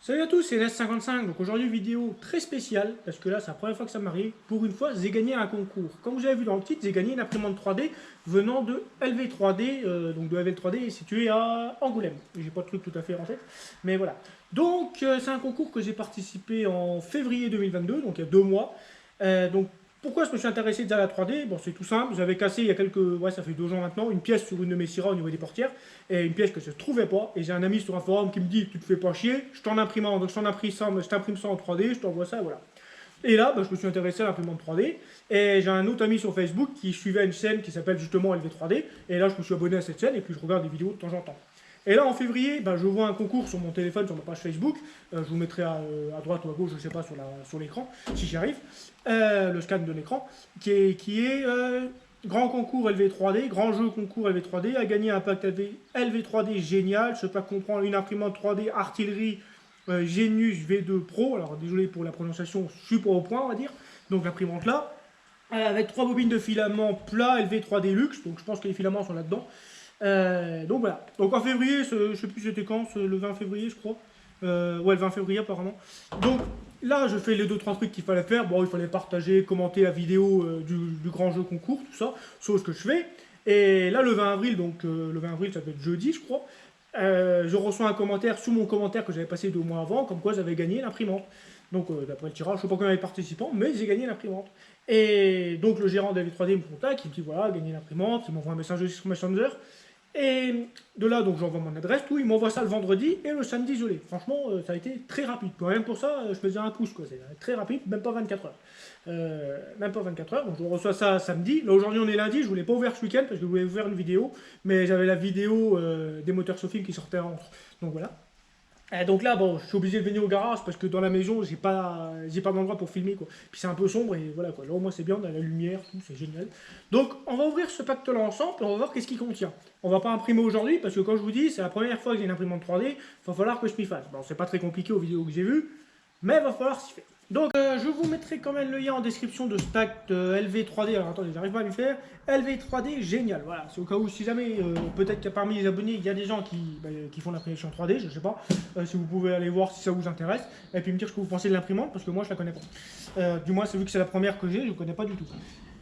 Salut à tous, c'est NES55. Donc aujourd'hui, vidéo très spéciale, parce que là, c'est la première fois que ça m'arrive. Pour une fois, j'ai gagné un concours. Comme vous avez vu dans le titre, j'ai gagné une imprimante 3D venant de LV3D, donc de LV3D situé à Angoulême. J'ai pas de truc tout à fait en tête, mais voilà. Donc, c'est un concours que j'ai participé en février 2022, donc il y a 2 mois. Donc, pourquoi je me suis intéressé déjà à la 3D? Bon, c'est tout simple. J'avais cassé il y a ça fait 2 ans maintenant, une pièce sur une de mes Syrah au niveau des portières, et une pièce que je ne trouvais pas. Et j'ai un ami sur un forum qui me dit: tu te fais pas chier, je t'en imprime un. Donc je t'imprime ça en 3D, je t'envoie ça, voilà. Et là, je me suis intéressé à l'imprimante 3D. Et j'ai un autre ami sur Facebook qui suivait une chaîne qui s'appelle justement LV3D. Et là, je me suis abonné à cette chaîne et puis je regarde des vidéos de temps en temps. Et là, en février, je vois un concours sur mon téléphone, sur ma page Facebook. Je vous mettrai à droite ou à gauche, je ne sais pas, sur l'écran, si j'y arrive. Le scan de l'écran, qui est grand concours LV3D, grand jeu concours LV3D, a gagné un pack LV3D génial. Ce pack comprend une imprimante 3D artillerie Genius V2 Pro. Alors, désolé pour la prononciation, je suis pas au point, on va dire. Donc, l'imprimante là, avec 3 bobines de filament plat LV3D Luxe. Donc, je pense que les filaments sont là-dedans. Donc voilà. Donc en février, je sais plus c'était quand, le 20 février je crois. Ouais, le 20 février apparemment. Donc là, je fais les 2-3 trucs qu'il fallait faire. Bon, il fallait partager, commenter la vidéo du grand jeu concours, tout ça, chose que je fais. Et là, le 20 avril, donc le 20 avril, ça peut être jeudi, je crois. Je reçois un commentaire sous mon commentaire que j'avais passé 2 mois avant, comme quoi j'avais gagné l'imprimante. Donc d'après le tirage, je ne sais pas combien de participants, mais j'ai gagné l'imprimante. Et donc le gérant de la V3D me contacte, il me dit voilà, gagné l'imprimante, il m'envoie un message sur Messenger. Et de là, donc j'envoie mon adresse, tout, il m'envoie ça le vendredi et le samedi gelé. Franchement, ça a été très rapide. Même pour ça, je faisais un pouce, quoi. C'est très rapide, même pas 24 heures. Même pas 24 heures, donc je reçois ça samedi. Là, aujourd'hui, on est lundi, je voulais pas ouvrir ce week-end parce que je voulais ouvrir une vidéo, mais j'avais la vidéo des moteurs Sofilm qui sortait entre. Donc voilà. Et donc là, je suis obligé de venir au garage parce que dans la maison, j'ai pas d'endroit pour filmer, quoi. Puis c'est un peu sombre et voilà, quoi. Là, au moins, c'est bien, on a la lumière, tout, c'est génial. Donc, on va ouvrir ce pacte-là ensemble et on va voir qu'est-ce qu'il contient. On va pas imprimer aujourd'hui parce que, quand je vous dis, c'est la première fois que j'ai une imprimante 3D, il va falloir que je m'y fasse. Bon, c'est pas très compliqué aux vidéos que j'ai vues, mais il va falloir s'y faire. Donc, je vous mettrai quand même le lien en description de ce pack LV3D. Alors, attendez, j'arrive pas à lui faire. LV3D, génial. Voilà, c'est au cas où, si jamais, peut-être qu'il y a parmi les abonnés, il y a des gens qui font l'imprimation 3D, je sais pas. Si vous pouvez aller voir si ça vous intéresse. Et puis me dire ce que vous pensez de l'imprimante, parce que moi, je la connais pas. Du moins, c'est vu que c'est la première que j'ai, je ne connais pas du tout.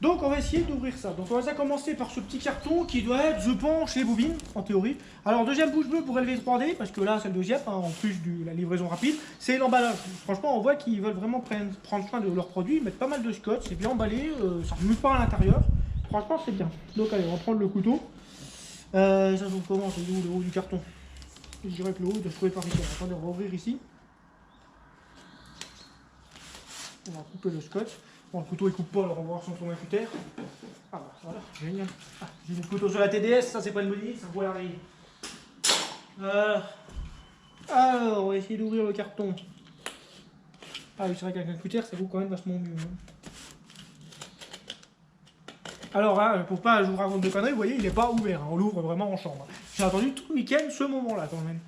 Donc on va essayer d'ouvrir ça. Donc on va commencer par ce petit carton qui doit être, je pense, les bobines, en théorie. Alors deuxième bouche bleue pour LV3D, parce que là c'est le deuxième, en plus de la livraison rapide, c'est l'emballage. Franchement on voit qu'ils veulent vraiment prendre soin de leurs produits, ils mettent pas mal de scotch, c'est bien emballé, ça ne mue pas à l'intérieur. Franchement c'est bien. Donc allez, on va prendre le couteau. Ça se comment, c'est où le haut du carton? Je dirais que le haut doit se trouver par ici. Attendez, on va ouvrir ici. On va couper le scotch. Bon, le couteau il coupe pas, alors on va voir son infutaire. Ah voilà, génial. Ah, j'ai mis le couteau sur la TDS, ça c'est pas une bonne idée, ça pourrait arriver. Alors, on va essayer d'ouvrir le carton. Ah oui, c'est vrai qu'avec un infutaire, ça vaut quand même vachement mieux. Hein. Alors, pour pas jouer avant de conneries, vous voyez, il n'est pas ouvert. Hein. On l'ouvre vraiment en chambre. J'ai attendu tout le week-end ce moment-là quand même.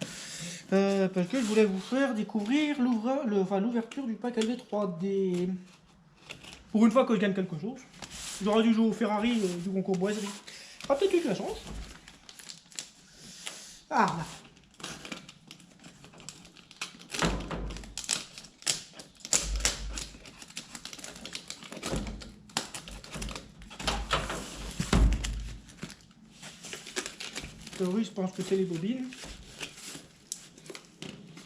Parce que je voulais vous faire découvrir l'ouverture du pack LV3D. Pour une fois que je gagne quelque chose. J'aurais dû jouer au Ferrari du concours boiserie. Ah, peut-être eu de la chance. Ah, là. Oui, je pense que c'est les bobines.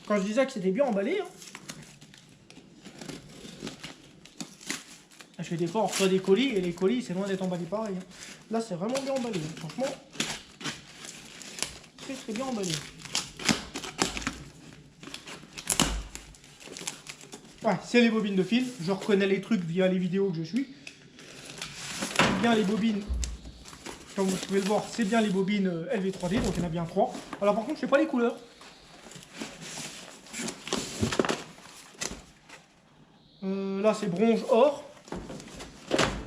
Quand je disais que c'était bien emballé, hein. Je fais des fois, on reçoit des colis et les colis, c'est loin d'être emballé pareil. Hein. Là, c'est vraiment bien emballé. Hein. Franchement, très très bien emballé. Ouais, c'est les bobines de fil. Je reconnais les trucs via les vidéos que je suis. C'est bien les bobines. Comme vous pouvez le voir, c'est bien les bobines LV3D, donc il y en a bien 3. Alors par contre, je ne sais pas les couleurs. Là, c'est bronze or.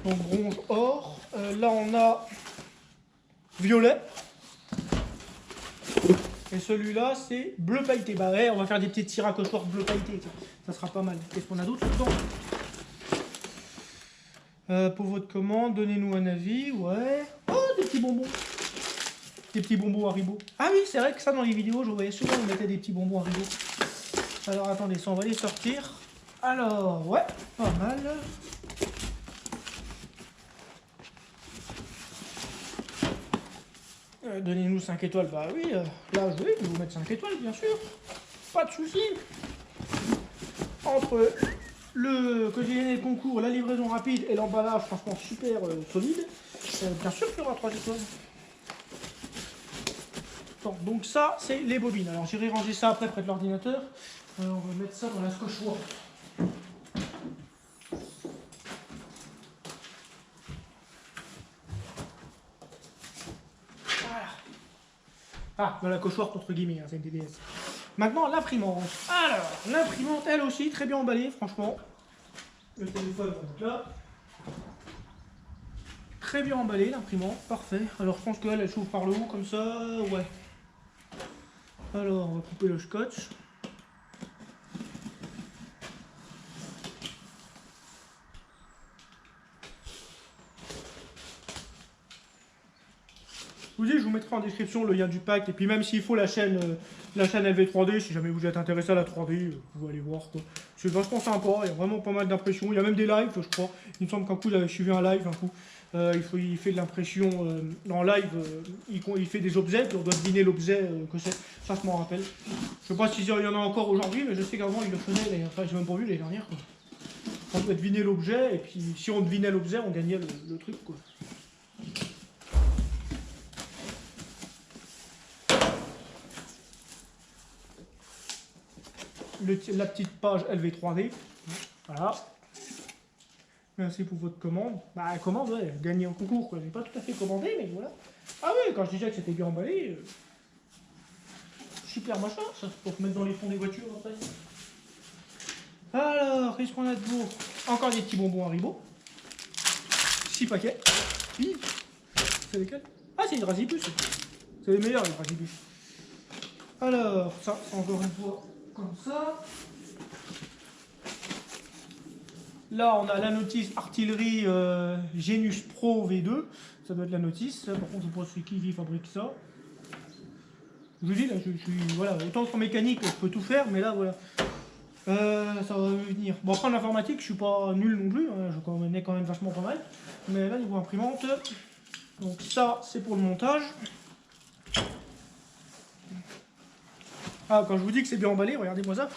Donc bronze or. Là, on a violet. Et celui-là, c'est bleu pailleté. Bah ouais, on va faire des petits tirs à cochoir bleu pailleté. Ça sera pas mal. Qu'est-ce qu'on a d'autre dedans? Pour votre commande, donnez-nous un avis. Ouais. Oh, des petits bonbons. Des petits bonbons Haribo. Ah oui, c'est vrai que ça, dans les vidéos, je voyais souvent, on mettait des petits bonbons Haribo. Alors attendez, ça on va les sortir. Alors, ouais, pas mal. Donnez-nous 5 étoiles, bah oui, là je vais vous mettre 5 étoiles, bien sûr. Pas de soucis. Entre le que j'ai gagné le concours, la livraison rapide et l'emballage, franchement super solide, bien sûr qu'il y aura 3 étoiles. Bon, donc ça, c'est les bobines. Alors j'irai ranger ça après près de l'ordinateur. On va mettre ça dans la Scotch Word. Voilà. Ah, dans la cochoire entre guillemets, hein, c'est une DDS. Maintenant, l'imprimante. Alors, l'imprimante, elle aussi, très bien emballée, franchement. Le téléphone, donc là. Très bien emballé, l'imprimante, parfait. Alors, je pense qu'elle, elle s'ouvre par le haut, comme ça, ouais. Alors, on va couper le scotch. Je vous mettrai en description le lien du pack, et puis même s'il faut la chaîne LV3D, si jamais vous êtes intéressé à la 3D, vous pouvez aller voir. C'est vachement sympa, il y a vraiment pas mal d'impressions, il y a même des lives, je crois. Il me semble qu'un coup, j'avais suivi un live, un coup. Il fait de l'impression en live, il fait des objets, puis on doit deviner l'objet que c'est. Ça, je m'en rappelle. Je sais pas s'il y en a encore aujourd'hui, mais je sais qu'avant, il le faisait, enfin, j'ai même pas vu l'année dernière. On doit deviner l'objet, et puis si on devinait l'objet, on gagnait le truc, quoi. La petite page LV3D. Voilà. Merci pour votre commande. Bah, commande, ouais, gagner un concours, quoi. J'ai pas tout à fait commandé, mais voilà. Ah oui, quand je disais que c'était bien emballé, super machin, ça, pour mettre dans les fonds des voitures, après. Alors, qu'est-ce qu'on a de beau? Encore des petits bonbons Haribo. 6 paquets. Puis, c'est lesquels? Ah, c'est une Rasipus. C'est les meilleurs, les Rasipus. Alors, ça, encore une fois, comme ça. Là, on a la notice artillerie Genus Pro V2. Ça doit être la notice. Par contre, je ne sais pas c'est qui fabrique ça. Je vous dis, là, je suis. Voilà, autant qu'en mécanique, je peux tout faire, mais là, voilà. Ça va venir. Bon, après, en informatique, je suis pas nul non plus. Hein, je connais quand même vachement pas mal. Mais là, niveau imprimante. Donc, ça, c'est pour le montage. Ah, quand je vous dis que c'est bien emballé, regardez-moi ça.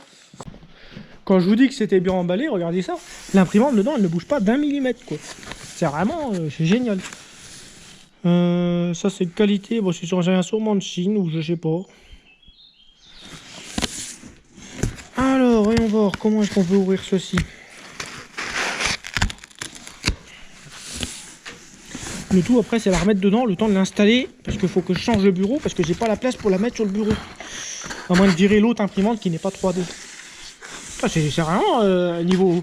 Quand je vous dis que c'était bien emballé, regardez ça. L'imprimante dedans, elle ne bouge pas d'1 millimètre, quoi. C'est vraiment, c'est génial. Ça, c'est de qualité. Bon, c'est sûrement de Chine ou je sais pas. Alors, voyons voir comment est-ce qu'on peut ouvrir ceci. Le tout après, c'est la remettre dedans, le temps de l'installer, parce qu'il faut que je change le bureau, parce que j'ai pas la place pour la mettre sur le bureau. À moins de virer l'autre imprimante qui n'est pas 3D. Ah, c'est vraiment niveau.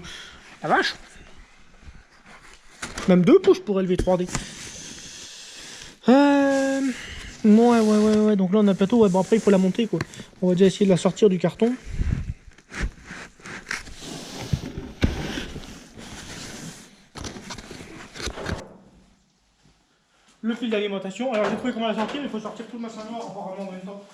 La vache. Même 2 pouces pour élever 3D. Ouais. Donc là, on a le plateau. Ouais, bon, après, il faut la monter, quoi. On va déjà essayer de la sortir du carton. Le fil d'alimentation. Alors, j'ai trouvé comment la sortir. Il faut sortir tout le massin noir apparemment en même temps.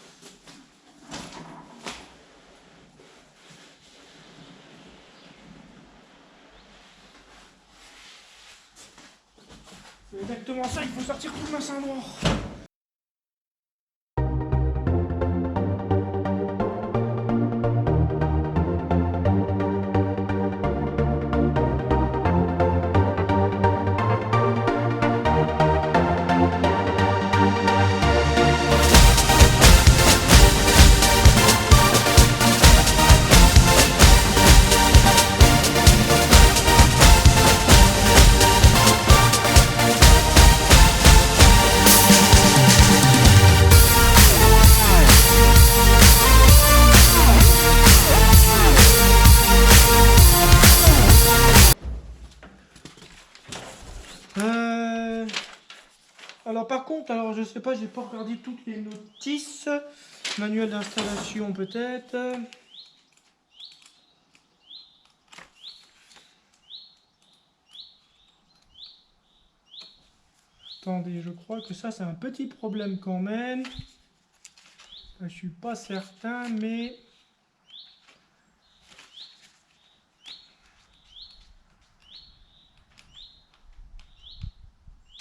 C'est exactement ça. Il faut sortir tout le massin noir. Alors par contre, alors je sais pas, j'ai pas regardé toutes les notices. Manuel d'installation peut-être. Attendez, je crois que ça c'est un petit problème quand même. Je suis pas certain, mais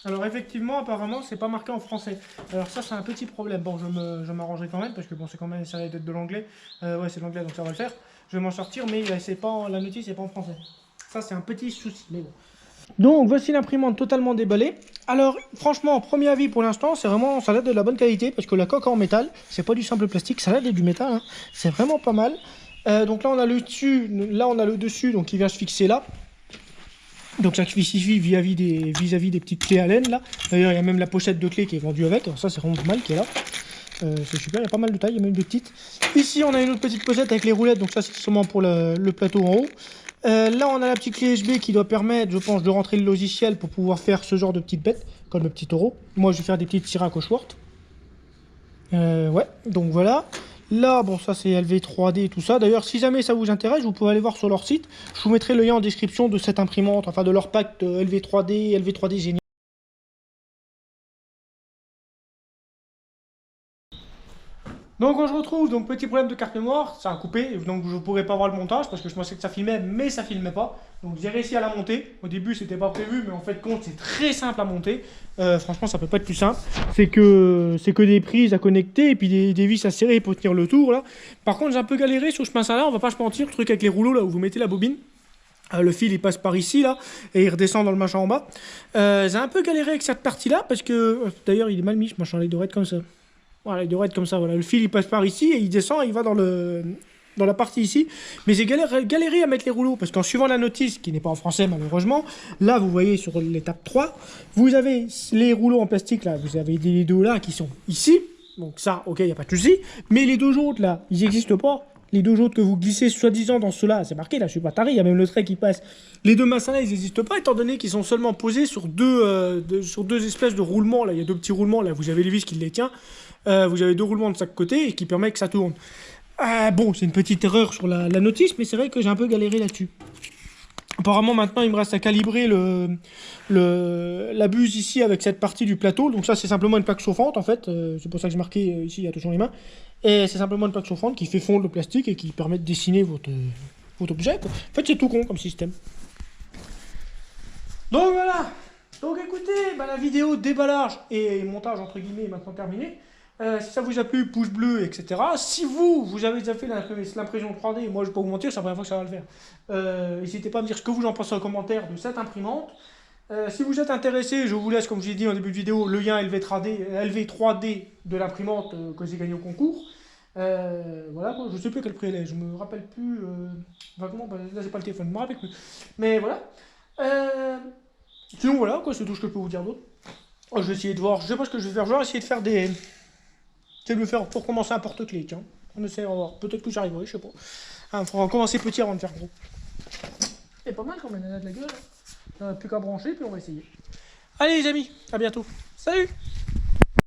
Alors effectivement, apparemment, c'est pas marqué en français. Alors ça, c'est un petit problème. Bon, je m'arrangerai quand même, parce que bon, c'est quand même, ça va être de l'anglais. Ouais, c'est de l'anglais, donc ça va le faire. Je vais m'en sortir, mais c'est pas, la notice n'est pas en français. Ça, c'est un petit souci, mais bon. Donc, voici l'imprimante totalement déballée. Alors, franchement, premier avis pour l'instant, c'est vraiment, ça a l'air de la bonne qualité, parce que la coque en métal, c'est pas du simple plastique, ça a l'air du métal, hein. C'est vraiment pas mal. Donc là, on a le dessus, là, on a le dessus, donc il vient se fixer là. Donc ça se fixe vis-à-vis des petites clés à laine là. D'ailleurs, il y a même la pochette de clés qui est vendue avec. Alors ça, c'est vraiment pas mal qui est là. C'est super, il y a pas mal de tailles, il y a même des petites. Ici, on a une autre petite pochette avec les roulettes, donc ça, c'est sûrement pour le plateau en haut. Là, on a la petite clé USB qui doit permettre, je pense, de rentrer le logiciel pour pouvoir faire ce genre de petites bêtes, comme le petit taureau. Moi, je vais faire des petites Sirac au Schwartz. Ouais, donc voilà. Là, bon, ça c'est LV3D et tout ça. D'ailleurs, si jamais ça vous intéresse, vous pouvez aller voir sur leur site. Je vous mettrai le lien en description de cette imprimante, enfin de leur pack de LV3D, LV3D génial. Donc on se retrouve, donc petit problème de carte mémoire, ça a coupé, donc je ne pourrais pas voir le montage parce que je pensais que ça filmait, mais ça filmait pas. Donc j'ai réussi à la monter. Au début c'était pas prévu, mais en fait compte c'est très simple à monter. Franchement ça peut pas être plus simple. C'est que des prises à connecter et puis des vis à serrer pour tenir le tour là. Par contre j'ai un peu galéré sur ce pince là, on va pas se mentir, le truc avec les rouleaux là où vous mettez la bobine. Le fil il passe par ici là et il redescend dans le machin en bas. J'ai un peu galéré avec cette partie là parce que d'ailleurs il est mal mis ce machin, il devrait être comme ça. Voilà, il devrait être comme ça, voilà. Le fil il passe par ici et il descend et il va dans la partie ici. Mais j'ai galéré à mettre les rouleaux parce qu'en suivant la notice, qui n'est pas en français malheureusement, là vous voyez sur l'étape 3, vous avez les rouleaux en plastique là, vous avez les deux là qui sont ici. Donc ça, ok, il n'y a pas de souci. Mais les deux autres là, ils n'existent pas. Les deux autres que vous glissez soi-disant dans ceux-là, c'est marqué là, je suis pas taré, il y a même le trait qui passe. Les deux machins là, ils n'existent pas étant donné qu'ils sont seulement posés sur deux espèces de roulements là. Il y a deux petits roulements là, vous avez les vis qui les tient. Vous avez deux roulements de chaque côté et qui permet que ça tourne. Bon, c'est une petite erreur sur la notice, mais c'est vrai que j'ai un peu galéré là-dessus. Apparemment, maintenant, il me reste à calibrer la buse ici avec cette partie du plateau. Donc ça, c'est simplement une plaque chauffante, en fait. C'est pour ça que j'ai marqué ici, attention les mains. Et c'est simplement une plaque chauffante qui fait fondre le plastique et qui permet de dessiner votre objet, quoi. En fait, c'est tout con comme système. Donc voilà. Donc écoutez, la vidéo déballage et montage, entre guillemets, est maintenant terminée. Si ça vous a plu, pouce bleu, etc. Si vous avez déjà fait l'impression 3D, moi je vais pas vous mentir, c'est la première fois que ça va le faire. N'hésitez pas à me dire ce que vous en pensez en commentaire de cette imprimante. Si vous êtes intéressé, je vous laisse, comme je l'ai dit en début de vidéo, le lien LV3D de l'imprimante que j'ai gagné au concours. Voilà, je sais plus quel prix elle est, je me rappelle plus vaguement, là j'ai pas le téléphone, je me rappelle plus. Mais voilà. Sinon voilà, c'est tout ce que je peux vous dire d'autre. Je vais essayer de voir, je sais pas ce que je vais faire, je vais essayer de faire des... C'est de le faire pour commencer un porte-clés, tiens. On essaie, on va voir. Peut-être que j'arriverai, je sais pas. Il faudra commencer petit avant de faire gros. C'est pas mal quand même, elle a de la gueule. On n'a plus qu'à brancher, puis on va essayer. Allez les amis, à bientôt. Salut!